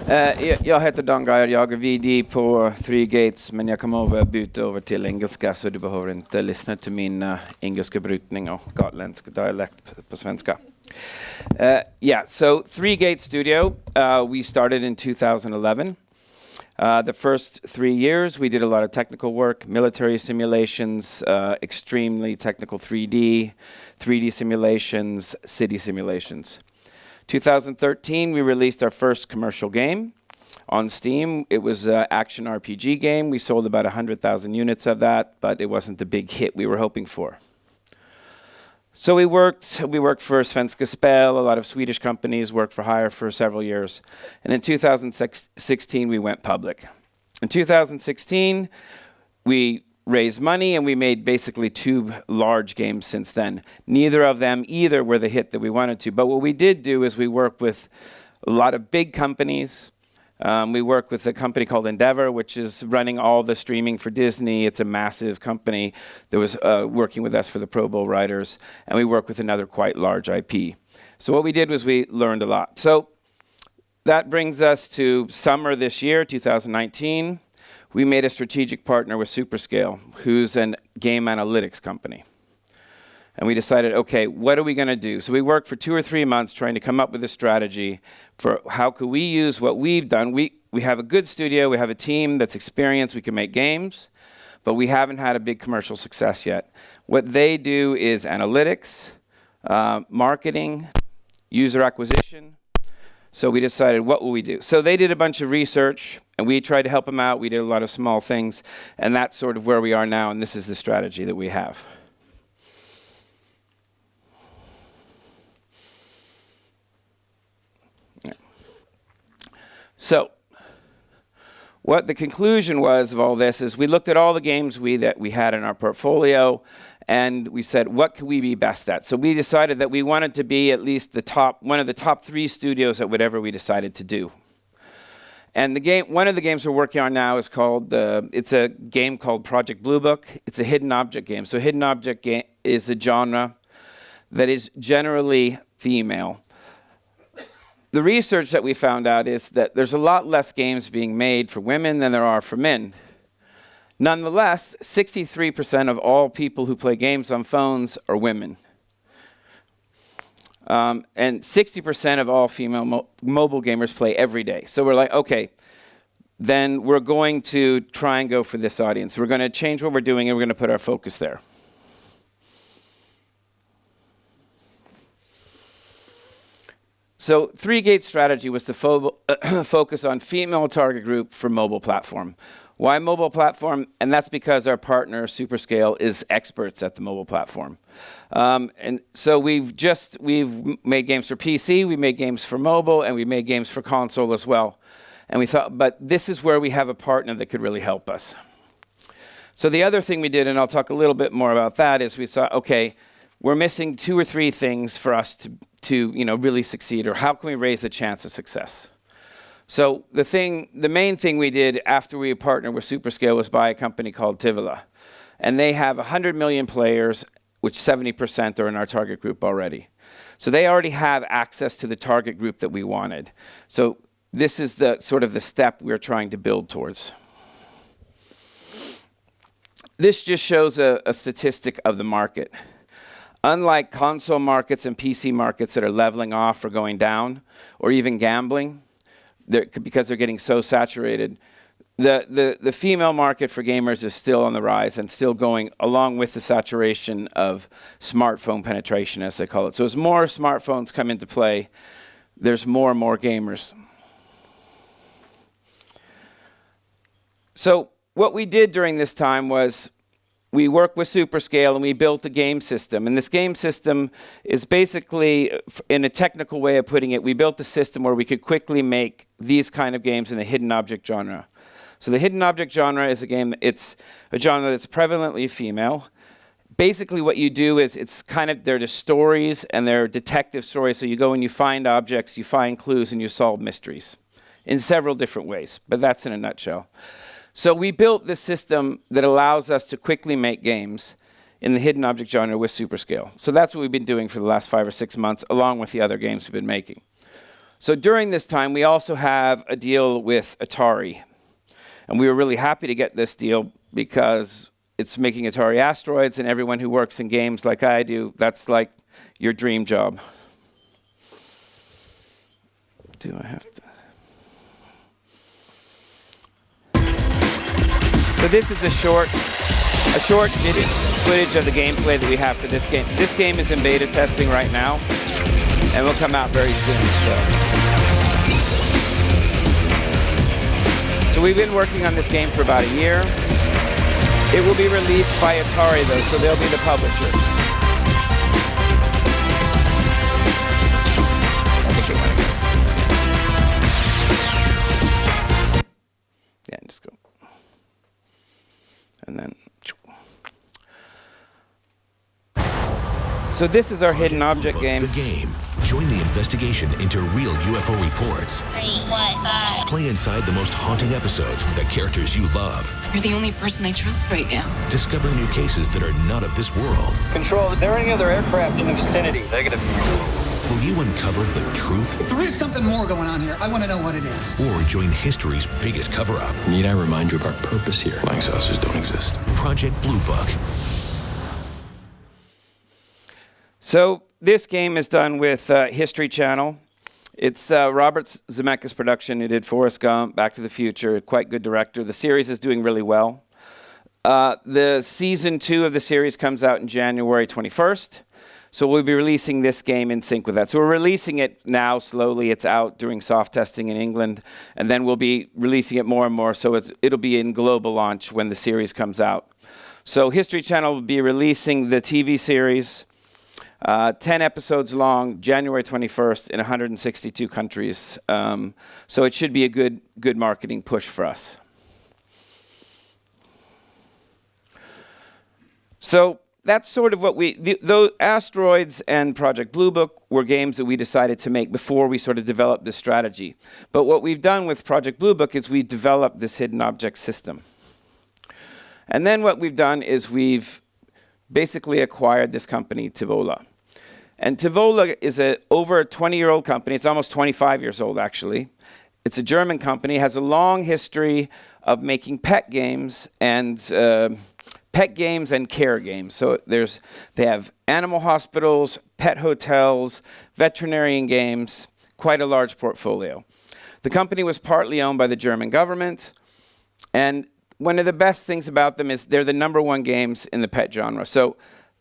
Jag heter Dan Geyer, jag är VD på 3 Gates, men jag kommer att byta över till engelska så du behöver inte lyssna till min engelska brytning och gotländsk dialekt på svenska. Yeah, so 3 Gates Studio, we started in 2011. The first 3 years we did a lot of technical work, military simulations, extremely technical 3D simulations, city simulations. 2013, we released our first commercial game on Steam. It was an action RPG game. We sold about 100,000 units of that, but it wasn't the big hit we were hoping for. So we worked for Svenska Spel, a lot of Swedish companies, worked for hire for several years. And in 2016, we went public. In 2016, we raised money, and we made basically 2 large games since then. Neither of them either were the hit that we wanted to. But what we did do is we worked with a lot of big companies. We work with a company called Endeavor, which is running all the streaming for Disney. It's a massive company that was working with us for the Pro Bowl writers. And we work with another quite large IP. So what we did was we learned a lot. So that brings us to summer this year, 2019. We made a strategic partner with Superscale, who's a game analytics company. And we decided, okay, what are we going to do? So we worked for 2 or 3 months trying to come up with a strategy for how could we use what we've done. We have a good studio, we have a team that's experienced, we can make games, but we haven't had a big commercial success yet. What they do is analytics, marketing, user acquisition. So we decided, what will we do? So they did a bunch of research, and we tried to help them out. We did a lot of small things, and that's sort of where we are now, and this is the strategy that we have. Yeah. So what the conclusion was of all this is we looked at all the games that we had in our portfolio, and we said, what could we be best at? So we decided that we wanted to be at least one of the top 3 studios at whatever we decided to do. And one of the games we're working on now is called, it's a game called Project Blue Book. It's a hidden object game. So hidden object game is a genre that is generally female. The research that we found out is that there's a lot less games being made for women than there are for men. Nonetheless, 63% of all people who play games on phones are women. And 60% of all female mobile gamers play every day. So we're like, okay, then we're going to try and go for this audience. We're going to change what we're doing, and we're going to put our focus there. So 3 Gates' strategy was to focus on female target group for mobile platform. Why mobile platform? And that's because our partner, Superscale, is experts at the mobile platform. And so we've made games for PC, we made games for mobile, and we made games for console as well. And we thought, but this is where we have a partner that could really help us. So the other thing we did, and I'll talk a little bit more about that, is we saw, okay, we're missing 2 or 3 things for us to really succeed, or how can we raise the chance of success? So the main thing we did after we partnered with Superscale was buy a company called Tivoli. And they have 100 million players, which 70% are in our target group already. So they already have access to the target group that we wanted. So this is the sort of the step we're trying to build towards. This just shows a statistic of the market. Unlike console markets and PC markets that are leveling off or going down, or even gambling, because they're getting so saturated, the female market for gamers is still on the rise and still going along with the saturation of smartphone penetration, as they call it. So as more smartphones come into play, there's more and more gamers. So what we did during this time was we worked with Superscale and we built a game system. And this game system is basically, in a technical way of putting it, we built a system where we could quickly make these kind of games in the hidden object genre. So the hidden object genre is it's a genre that's prevalently female. Basically what you do is they're just stories, and they're detective stories. So you go and you find objects, you find clues, and you solve mysteries in several different ways. But that's in a nutshell. So we built this system that allows us to quickly make games in the hidden object genre with Superscale. So that's what we've been doing for the last 5 or 6 months, along with the other games we've been making. So during this time, we also have a deal with Atari. And we were really happy to get this deal because it's making Atari Asteroids, and everyone who works in games like I do, that's like your dream job. Do I have to? So this is a short video footage of the gameplay that we have for this game. This game is in beta testing right now, and will come out very soon. So we've been working on this game for about a year. It will be released by Atari though, so they'll be the publisher. Yeah, just go. And then. So this is our hidden object game. The game. Join the investigation into real UFO reports. 3, 1, 5. Play inside the most haunting episodes with the characters you love. You're the only person I trust right now. Discover new cases that are not of this world. Control, is there any other aircraft in the vicinity? Negative. Will you uncover the truth? If there is something more going on here, I want to know what it is. Or join history's biggest cover-up? Need I remind you of our purpose here? Flying saucers don't exist. Project Blue Book. So this game is done with History Channel. It's Robert Zemeckis' production. He did Forrest Gump, Back to the Future, quite good director. The series is doing really well. The season 2 of the series comes out in January 21st. So we'll be releasing this game in sync with that. So we're releasing it now slowly. It's out doing soft testing in England. And then we'll be releasing it more and more. So it'll be in global launch when the series comes out. So History Channel will be releasing the TV series, 10 episodes long, January 21st in 162 countries. So it should be a good marketing push for us. So that's sort of what those Asteroids and Project Blue Book were games that we decided to make before we sort of developed this strategy. But what we've done with Project Blue Book is we've developed this hidden object system. And then what we've done is we've basically acquired this company, Tivola. And Tivola is over a 20-year-old company. It's almost 25 years old, actually. It's a German company, has a long history of making pet games and care games. So they have animal hospitals, pet hotels, veterinarian games, quite a large portfolio. The company was partly owned by the German government, and one of the best things about them is they're the #1 games in the pet genre. So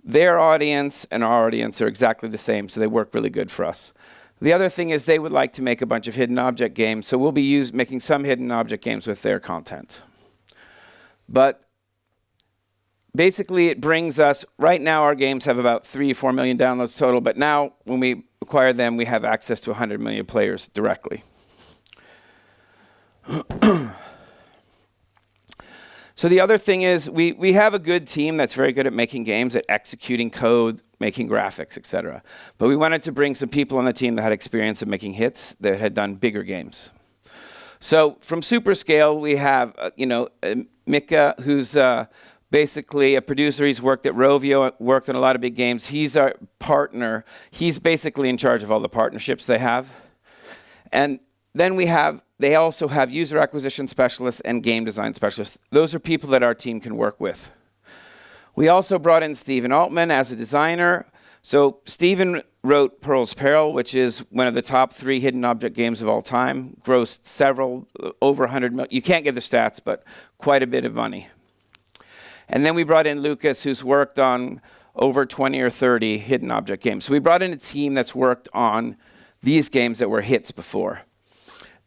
their audience and our audience are exactly the same, so they work really good for us. The other thing is they would like to make a bunch of hidden object games, so we'll be making some hidden object games with their content. But basically it brings us, right now our games have about 3 or 4 million downloads total, but now when we acquire them, we have access to 100 million players directly. So the other thing is we have a good team that's very good at making games, at executing code, making graphics, etc. But we wanted to bring some people on the team that had experience of making hits, that had done bigger games. So from Superscale, we have Mika, who's basically a producer. He's worked at Rovio, worked on a lot of big games. He's our partner. He's basically in charge of all the partnerships they have. And then they also have user acquisition specialists and game design specialists. Those are people that our team can work with. We also brought in Stephen Altman as a designer. So Stephen wrote Pearl's Peril, which is one of the top 3 hidden object games of all time, grossed over 100 million. You can't get the stats, but quite a bit of money. And then we brought in Lucas, who's worked on over 20 or 30 hidden object games. So we brought in a team that's worked on these games that were hits before.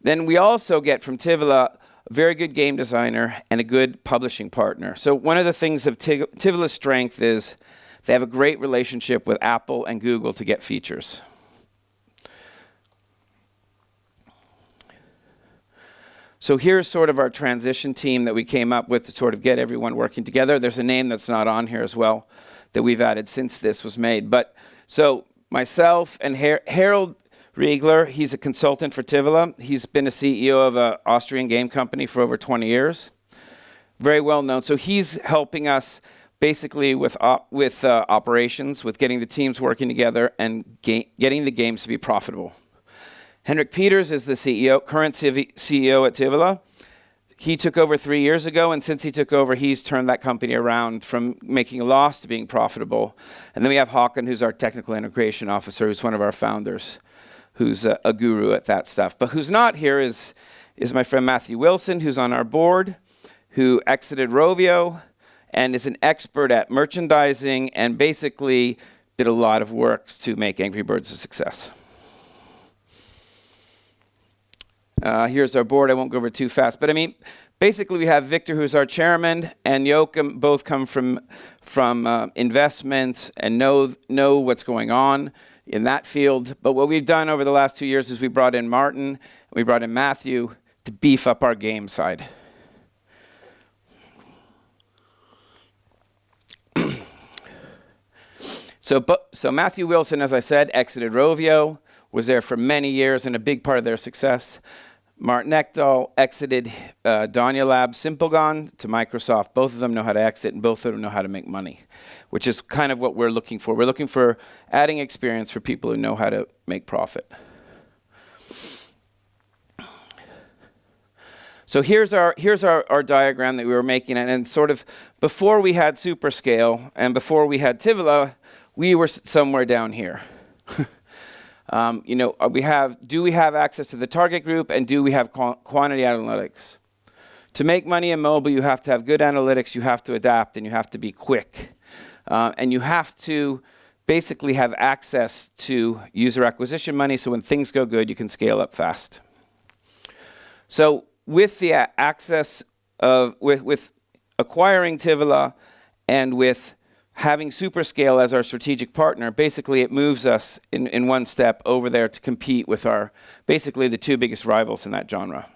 Then we also get from Tivola a very good game designer and a good publishing partner. So one of the things of Tivola's strength is they have a great relationship with Apple and Google to get features. So here's sort of our transition team that we came up with to sort of get everyone working together. There's a name that's not on here as well that we've added since this was made. But so myself and Harold Riegler, he's a consultant for Tivola. He's been a CEO of an Austrian game company for over 20 years. Very well known. So he's helping us basically with operations, with getting the teams working together and getting the games to be profitable. Henrik Peters is the CEO, current CEO at Tivila. He took over 3 years ago, and since he took over, he's turned that company around from making a loss to being profitable. And then we have Håkan, who's our technical integration officer, who's one of our founders, who's a guru at that stuff. But who's not here is my friend Matthew Wilson, who's on our board, who exited Rovio and is an expert at merchandising and basically did a lot of work to make Angry Birds a success. Here's our board. I won't go over it too fast. But I mean, basically we have Victor, who's our chairman, and Joachim, both come from investments and know what's going on in that field. But what we've done over the last 2 years is we brought in Martin, we brought in Matthew to beef up our game side. So Matthew Wilson, as I said, exited Rovio, was there for many years and a big part of their success. Martin Ekdahl exited Danya Labs Simplegon to Microsoft. Both of them know how to exit and both of them know how to make money, which is kind of what we're looking for. We're looking for adding experience for people who know how to make profit. So here's our diagram that we were making, and sort of before we had Superscale and before we had Tivila, we were somewhere down here. Do we have access to the target group, and do we have quantity analytics? To make money in mobile, you have to have good analytics, you have to adapt, and you have to be quick. And you have to basically have access to user acquisition money, so when things go good, you can scale up fast. So with the access of, with acquiring Tivila and with having Superscale as our strategic partner, basically it moves us in one step over there to compete with our, basically the two biggest rivals in that genre.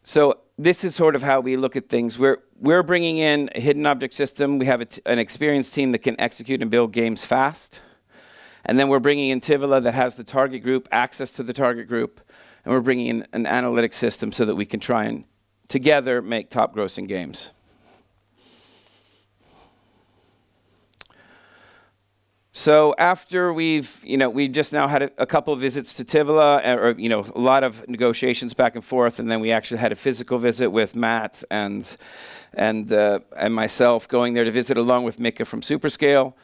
So this is sort of how we look at things. We're bringing in a hidden object system. We have an experienced team that can execute and build games fast. And then we're bringing in Tivila that has the target group, access to the target group. And we're bringing in an analytics system so that we can try and together make top grossing games. So after we just now had a couple of visits to Tivila, a lot of negotiations back and forth, and then we actually had a physical visit with Matt and myself going there to visit along with Mika from Superscale.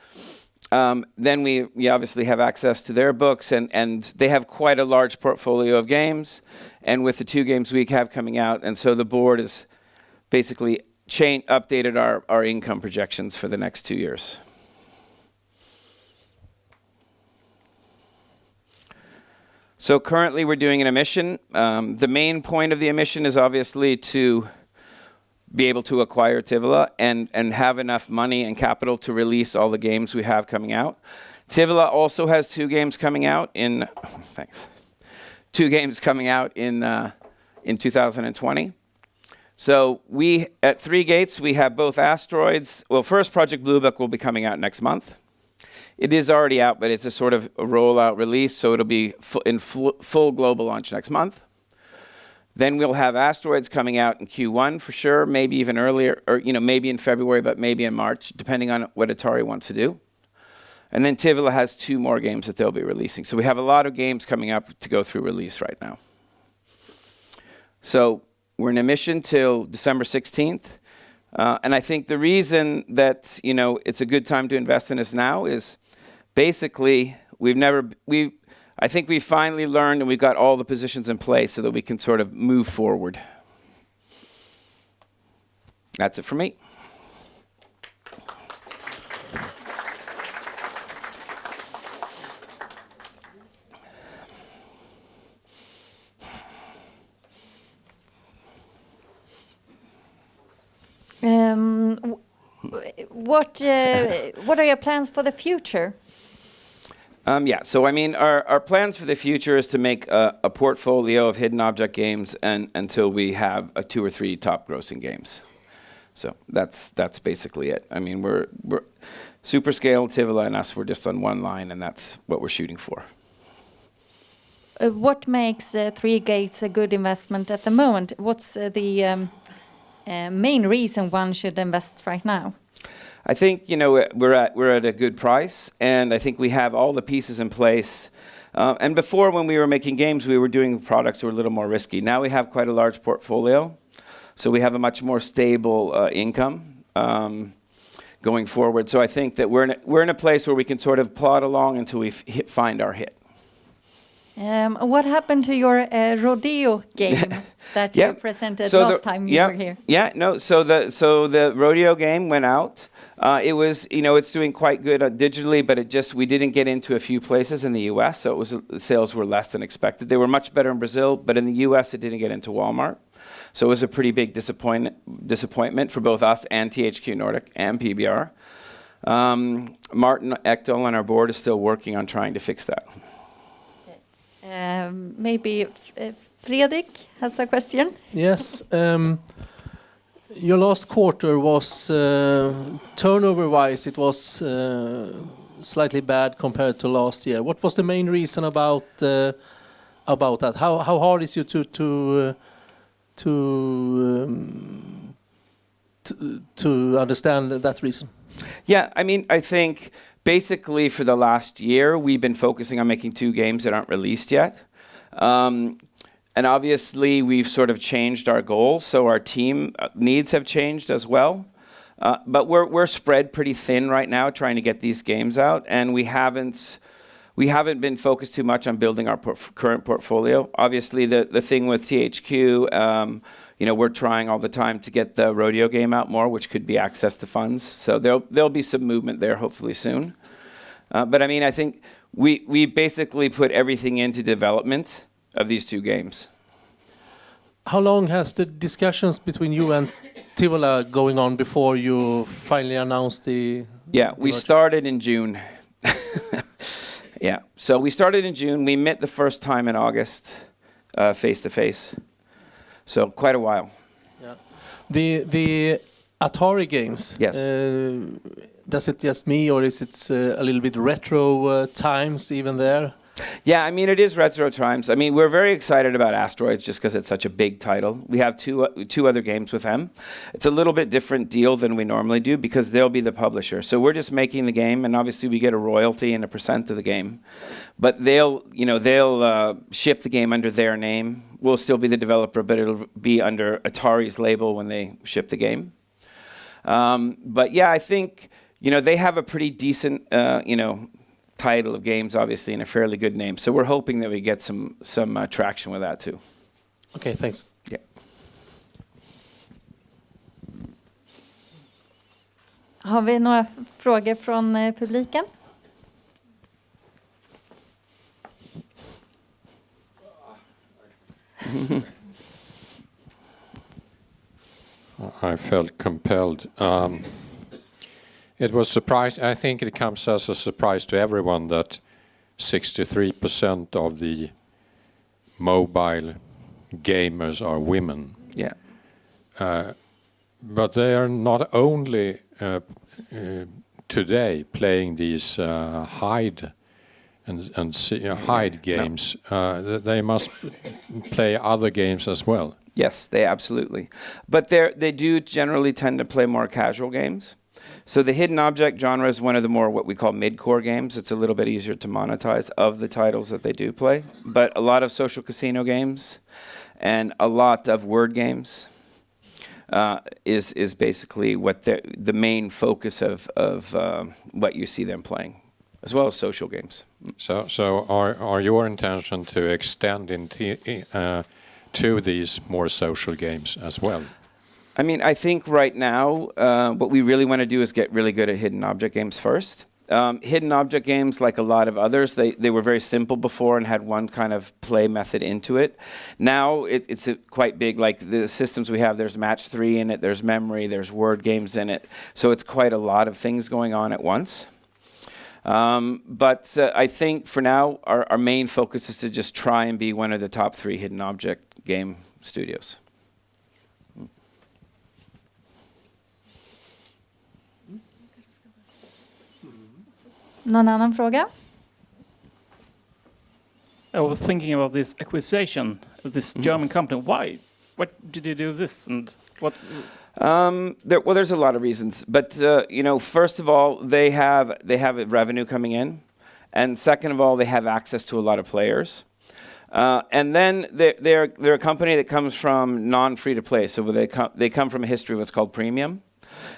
Then we obviously have access to their books, and they have quite a large portfolio of games, and with the 2 games we have coming out, and so the board has basically updated our income projections for the next 2 years. So currently we're doing an emission. The main point of the emission is obviously to be able to acquire Tivila and have enough money and capital to release all the games we have coming out. Tivila also has 2 games coming out in 2020. So we at 3 Gates we have both Asteroids. Well, first Project Blue Book will be coming out next month. It is already out, but it's a sort of a rollout release, so it'll be full global launch next month. Then we'll have Asteroids coming out in Q1 for sure, maybe even earlier, or maybe in February, but maybe in March, depending on what Atari wants to do. And then Tivila has 2 more games that they'll be releasing. So we have a lot of games coming up to go through release right now. So we're in emission till December 16th. And I think the reason that it's a good time to invest in us now is basically I think we finally learned and we've got all the positions in place so that we can sort of move forward. That's it for me. What are your plans for the future? So I mean, our plans for the future is to make a portfolio of hidden object games until we have 2 or 3 top grossing games. So that's basically it. I mean, we're Superscale, Tivila, and us, we're just on one line, and that's what we're shooting for. What makes 3 Gates a good investment at the moment? What's the main reason one should invest right now? I think, you know, we're at a good price, and I think we have all the pieces in place. And before, when we were making games, we were doing products that were a little more risky. Now we have quite a large portfolio, so we have a much more stable income going forward. So I think that we're in a place where we can sort of plod along until we find our hit. What happened to your rodeo game that you presented last time you were here? Yeah, no. So the rodeo game went out. It was, you know, it's doing quite good digitally, but we didn't get into a few places in the U.S., so sales were less than expected. They were much better in Brazil, but in the U.S. it didn't get into Walmart. So it was a pretty big disappointment for both us and THQ Nordic and PBR. Martin Ekdahl on our board is still working on trying to fix that. Maybe Fredrik has a question. Yes. Your last quarter was turnover-wise, it was slightly bad compared to last year. What was the main reason about that? How hard is it to understand that reason? Yeah, I mean, I think basically for the last year, we've been focusing on making 2 games that aren't released yet. And obviously, we've sort of changed our goals, so our team needs have changed as well. But we're spread pretty thin right now, trying to get these games out, and we haven't been focused too much on building our current portfolio. Obviously, the thing with THQ, you know, we're trying all the time to get the rodeo game out more, which could be access to funds. So there'll be some movement there, hopefully soon. But I mean, I think we basically put everything into development of these 2 games. How long has the discussions between you and Tivola going on before you finally announced the... Yeah, we started in June. Yeah, so we started in June. We met the first time in August, face-to-face. So quite a while. Yeah. The Atari games, yes. Does it just me, or is it a little bit retro times even there? Yeah, I mean, it is retro times. I mean, we're very excited about Asteroids just because it's such a big title. We have two other games with them. It's a little bit different deal than we normally do because they'll be the publisher. So we're just making the game, and obviously we get a royalty and a % of the game. But they'll ship the game under their name. We'll still be the developer, but it'll be under Atari's label when they ship the game. But yeah, I think, they have a pretty decent, title of games, obviously, and a fairly good name. So we're hoping that we get some traction with that too. Okay, thanks. Yeah. Har vi några frågor från publiken? I felt compelled. It was surprise. I think it comes as a surprise to everyone that 63% of the mobile gamers are women. Yeah. But they are not only today playing these hide games. No. They must play other games as well. Yes, they absolutely. But they do generally tend to play more casual games. So the hidden object genre is one of the more what we call mid-core games. It's a little bit easier to monetize of the titles that they do play. But a lot of social casino games and a lot of word games is basically what the main focus of what you see them playing, as well as social games. So are your intention to extend into to these more social games as well? I mean, I think right now what we really want to do is get really good at hidden object games first. Hidden object games, like a lot of others, they were very simple before and had one kind of play method into it. Now it's quite big. Like the systems we have, there's match 3 in it, there's memory, there's word games in it. So it's quite a lot of things going on at once. But I think for now, our main focus is to just try and be one of the top 3 hidden object game studios. Någon annan fråga? I was thinking about this acquisition of this German company. Why? What did you do this? And what? There's a lot of reasons, but first of all, they have revenue coming in, and second of all, they have access to a lot of players, and then they're a company that comes from non-free to play, so they come from a history of what's called premium.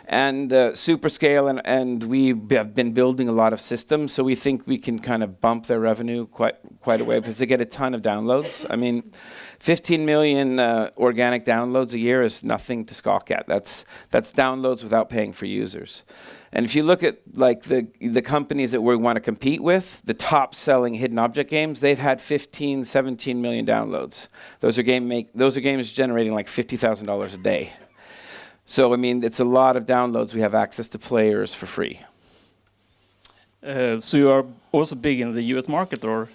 And Superscale and we have been building a lot of systems, so we think we can kind of bump their revenue quite a way because they get a ton of downloads. I mean, 15 million organic downloads a year is nothing to scoff at. That's downloads without paying for users. And if you look at like the companies that we want to compete with, the top selling hidden object games, they've had 15, 17 million downloads. Those are games generating like $50,000 a day. So, I mean, it's a lot of downloads. We have access to players for free. So you are also big in the US market, or?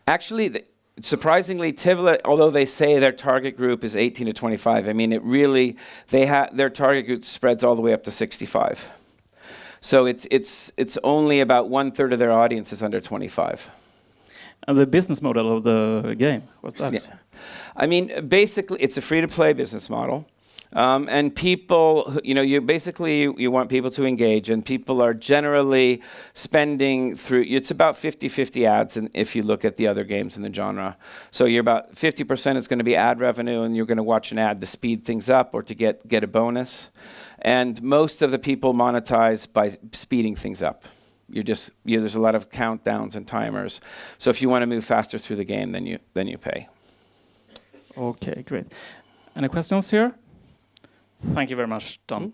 Actually, surprisingly, Tivoli, although they say their target group is 18 to 25, I mean, it really, their target group spreads all the way up to 65. So it's only about 1/3 of their audience is under 25. And the business model of the game, what's that? Yeah. I mean, basically, it's a free-to-play business model. And people, you want people to engage, and people are generally spending through, it's about 50-50 ads if you look at the other games in the genre. So you're about 50% is going to be ad revenue, and you're going to watch an ad to speed things up or to get a bonus. And most of the people monetize by speeding things up. There's a lot of countdowns and timers. So if you want to move faster through the game, then you pay. Okay, great. Any questions here? Thank you very much, Tom.